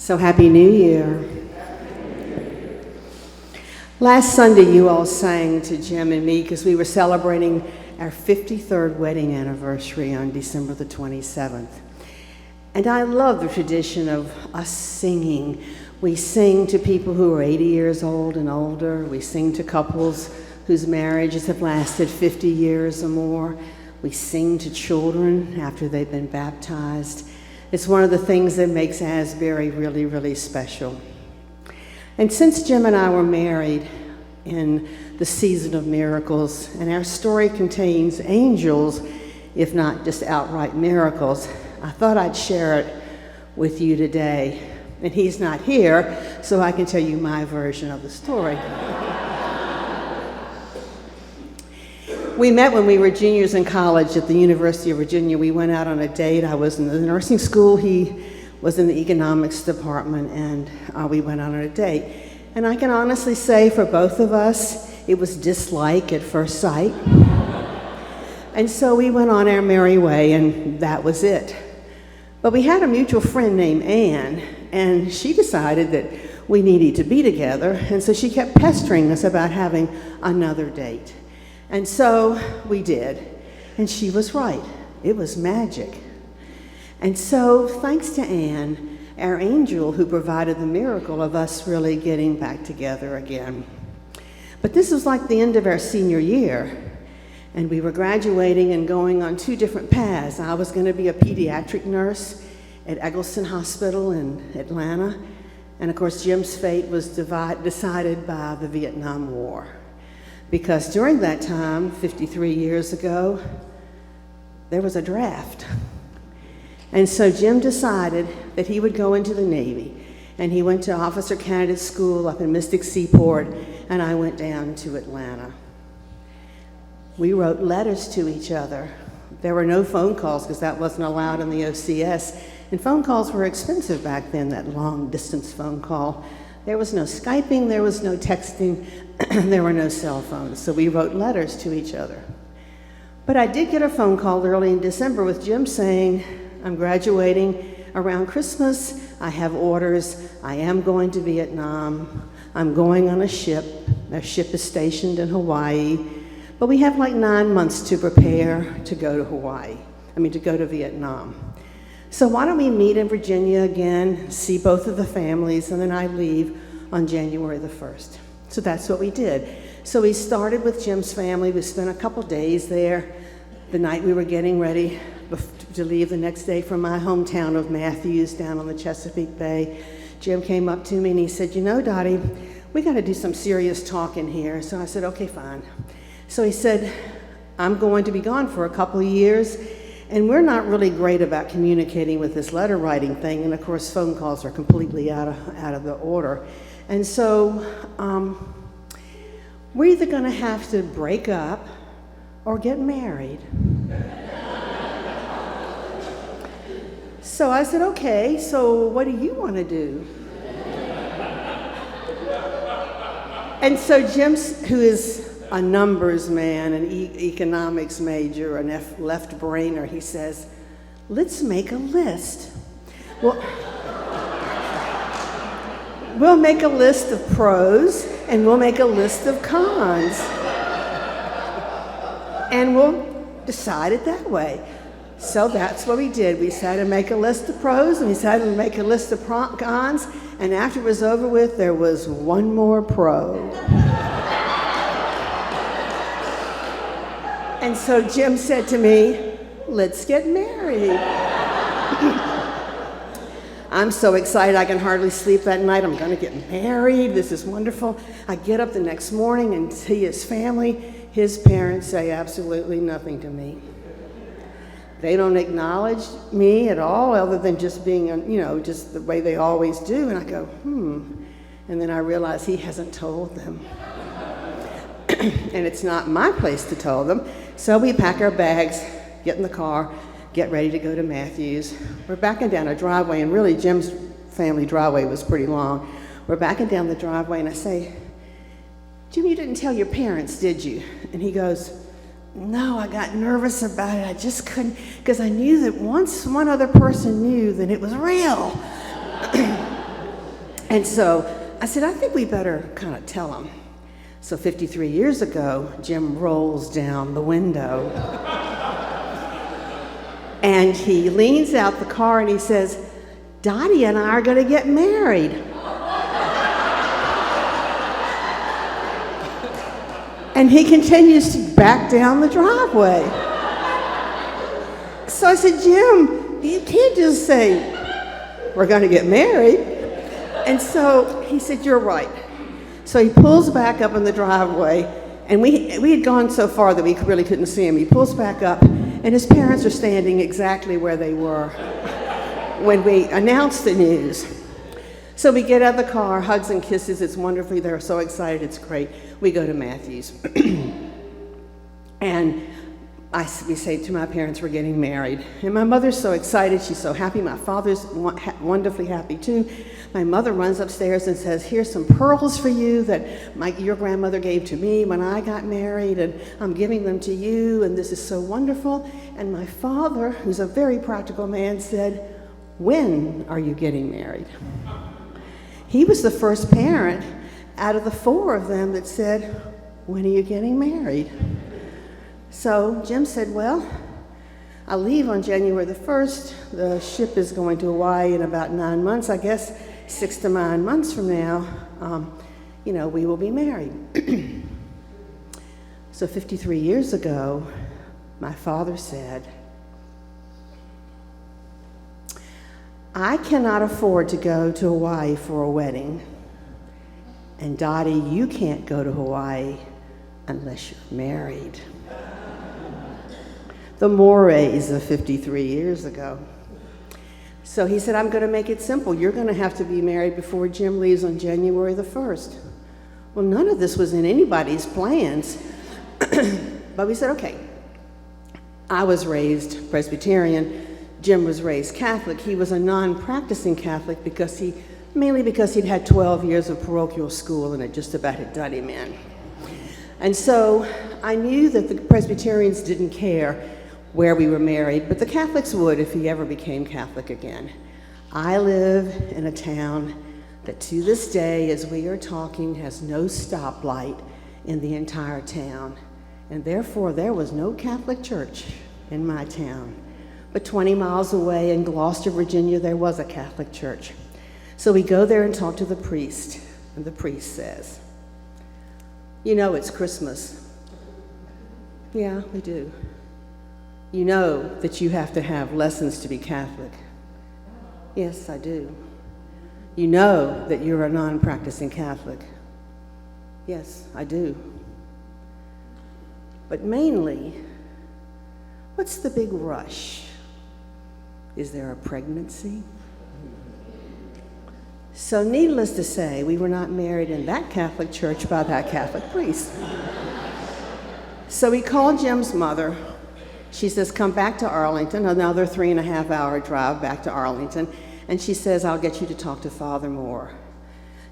So Happy New Year. Last Sunday, you all sang to Jim and me because we were celebrating our 53rd wedding anniversary on December the 27th. And I love the tradition of us singing. We sing to people who are 80 years old and older. We sing to couples whose marriages have lasted 50 years or more. We sing to children after they've been baptized. It's one of the things that makes Asbury really, really special. And since Jim and I were married in the season of miracles, and our story contains angels, if not just outright miracles, I thought I'd share it with you today. And he's not here, so I can tell you my version of the story. We met when we were juniors in college at the University of Virginia. We went out on a date. I was in the nursing school. He was in the economics department, and we went out on a date. And I can honestly say for both of us, it was dislike at first sight. And so we went on our merry way, and that was it. But we had a mutual friend named Anne, and she decided that we needed to be together, and so she kept pestering us about having another date. And so we did, and she was right. It was magic. And so thanks to Anne, our angel who provided the miracle of us really getting back together again. But this was like the end of our senior year, and we were graduating and going on two different paths. I was going to be a pediatric nurse at Eggleston Hospital in Atlanta, and of course Jim's fate was decided by the Vietnam War. Because during that time, 53 years ago, there was a draft. And so Jim decided that he would go into the Navy, and he went to Officer Candidate School up in Mystic Seaport, and I went down to Atlanta. We wrote letters to each other. There were no phone calls because that wasn't allowed in the OCS, and phone calls were expensive back then, that long-distance phone call. There was no Skyping, there was no texting, there were no cell phones, so we wrote letters to each other. But I did get a phone call early in December with Jim saying, I'm graduating around Christmas, I have orders, I am going to Vietnam, I'm going on a ship is stationed in Hawaii, but we have like 9 months to prepare to go to Vietnam. So why don't we meet in Virginia again, see both of the families, and then I leave on January the 1st. So that's what we did. So we started with Jim's family. We spent a couple days there. The night we were getting ready to leave the next day from my hometown of Matthews down on the Chesapeake Bay, Jim came up to me and he said, you know, Dottie, we got to do some serious talking here. So I said, okay, fine. So he said, I'm going to be gone for a couple of years, and we're not really great about communicating with this letter writing thing, and of course phone calls are completely out of the order. And so we're either going to have to break up or get married. So I said, okay, so what do you want to do? And so Jim, who is a numbers man, an economics major, a left brainer, he says, let's make a list. Well, we'll make a list of pros and we'll make a list of cons. And we'll decide it that way. So that's what we did. We decided to make a list of pros and we decided to make a list of cons. And after it was over with, there was one more pro. And so Jim said to me, let's get married. I'm so excited I can hardly sleep that night. I'm gonna get married, this is wonderful. I get up the next morning and see his family. His parents say absolutely nothing to me. They don't acknowledge me at all other than just being, just the way they always do. And I go, And then I realize he hasn't told them. And it's not my place to tell them. So we pack our bags, get in the car, get ready to go to Matthews. We're backing down a driveway, and really Jim's family driveway was pretty long. We're backing down the driveway, and I say, Jim, you didn't tell your parents, did you? And he goes, no, I got nervous about it. I just couldn't, because I knew that once one other person knew, then it was real. And so I said, I think we better kind of tell him. So 53 years ago, Jim rolls down the window. And he leans out the car and he says, Dottie and I are going to get married. And he continues to back down the driveway. So I said, Jim, you can't just say, we're going to get married. And so he said, you're right. So he pulls back up in the driveway, and we had gone so far that we really couldn't see him. He pulls back up, and his parents are standing exactly where they were when we announced the news. So we get out of the car, hugs and kisses. It's wonderful. They're so excited. It's great. We go to Matthew's. And we say to my parents, we're getting married. And my mother's so excited. She's so happy. My father's wonderfully happy, too. My mother runs upstairs and says, here's some pearls for you that your grandmother gave to me when I got married, and I'm giving them to you, and this is so wonderful. And my father, who's a very practical man, said, when are you getting married? He was the first parent out of the four of them that said, when are you getting married? So Jim said, well, I'll leave on January the 1st. The ship is going to Hawaii in about 9 months. I guess 6 to 9 months from now, we will be married. So 53 years ago, my father said, I cannot afford to go to Hawaii for a wedding. And Dottie, you can't go to Hawaii unless you're married. The mores of 53 years ago. So he said, I'm going to make it simple. You're going to have to be married before Jim leaves on January the 1st. Well, none of this was in anybody's plans. But we said, okay. I was raised Presbyterian. Jim was raised Catholic. He was a non-practicing Catholic mainly because he'd had 12 years of parochial school and it just about had done him in. And so I knew that the Presbyterians didn't care where we were married, but the Catholics would if he ever became Catholic again. I live in a town that to this day, as we are talking, has no stoplight in the entire town. And therefore, there was no Catholic church in my town. But 20 miles away in Gloucester, Virginia, there was a Catholic church. So we go there and talk to the priest, and the priest says, you know it's Christmas. Yeah, we do. You know that you have to have lessons to be Catholic. Yes, I do. You know that you're a non-practicing Catholic. Yes, I do. But mainly, what's the big rush? Is there a pregnancy? So needless to say, we were not married in that Catholic church by that Catholic priest. So we called Jim's mother. She says, come back to Arlington, another 3.5-hour drive back to Arlington. And she says, I'll get you to talk to Father Moore.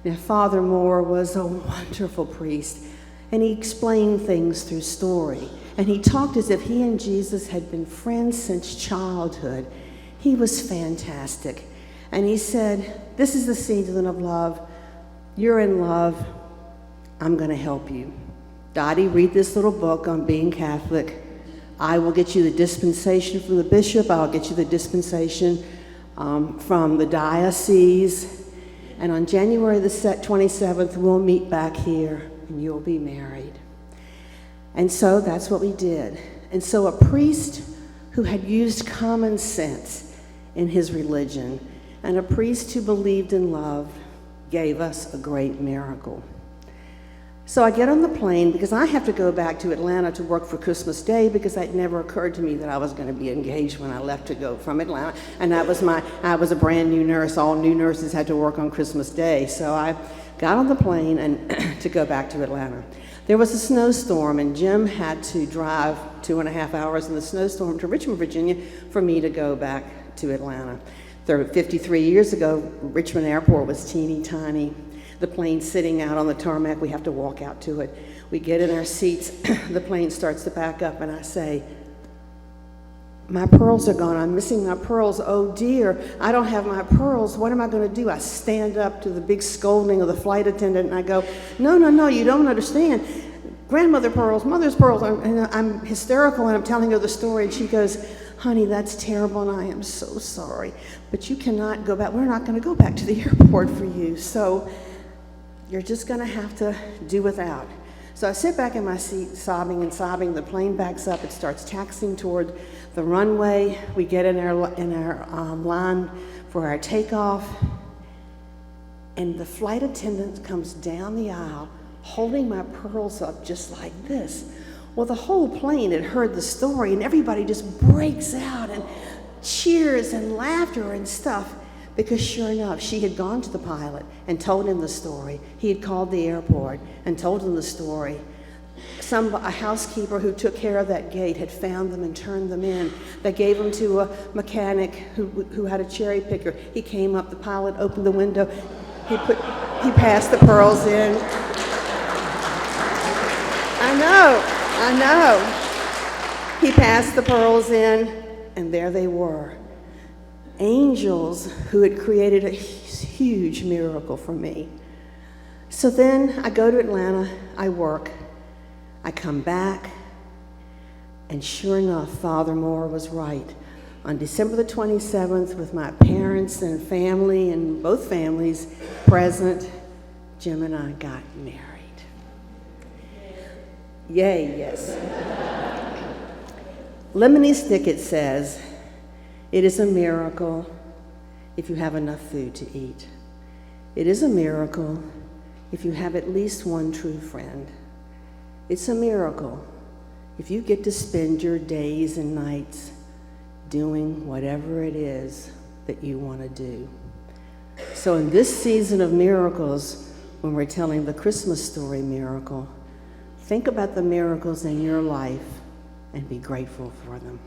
Now, Father Moore was a wonderful priest, and he explained things through story. And he talked as if he and Jesus had been friends since childhood. He was fantastic. And he said, this is the season of love. You're in love. I'm going to help you. Dottie, read this little book on being Catholic. I will get you the dispensation from the bishop. I'll get you the dispensation from the diocese. And on January the 27th, we'll meet back here, and you'll be married. And so that's what we did. And so a priest who had used common sense in his religion, and a priest who believed in love, gave us a great miracle. So I get on the plane because I have to go back to Atlanta to work for Christmas Day because it never occurred to me that I was going to be engaged when I left to go from Atlanta. And I was a brand new nurse. All new nurses had to work on Christmas Day. So I got on the plane and to go back to Atlanta. There was a snowstorm, and Jim had to drive 2.5 hours in the snowstorm to Richmond, Virginia, for me to go back to Atlanta. 53 years ago, Richmond Airport was teeny tiny. The plane's sitting out on the tarmac. We have to walk out to it. We get in our seats. The plane starts to back up, and I say, my pearls are gone. I'm missing my pearls. Oh dear, I don't have my pearls. What am I going to do? I stand up to the big scolding of the flight attendant and I go, no, you don't understand. Grandmother pearls, mother's pearls. And I'm hysterical and I'm telling her the story and she goes, honey, that's terrible and I am so sorry. But you cannot go back. We're not going to go back to the airport for you. So you're just going to have to do without. So I sit back in my seat sobbing and sobbing. The plane backs up. It starts taxiing toward the runway. We get in our line for our takeoff. And the flight attendant comes down the aisle holding my pearls up just like this. Well, the whole plane had heard the story and everybody just breaks out and cheers and laughter and stuff because sure enough, she had gone to the pilot and told him the story. He had called the airport and told him the story. A housekeeper who took care of that gate had found them and turned them in. They gave them to a mechanic who had a cherry picker. He came up, the pilot opened the window, he passed the pearls in. I know. He passed the pearls in, and there they were. Angels who had created a huge miracle for me. So then I go to Atlanta, I work, I come back, and sure enough, Father Moore was right. On December the 27th, with my parents and family and both families present, Jim and I got married. Yay, yes. Lemony Snicket says, it is a miracle if you have enough food to eat. It is a miracle if you have at least one true friend. It's a miracle if you get to spend your days and nights doing whatever it is that you want to do. So in this season of miracles, when we're telling the Christmas story miracle, think about the miracles in your life and be grateful for them.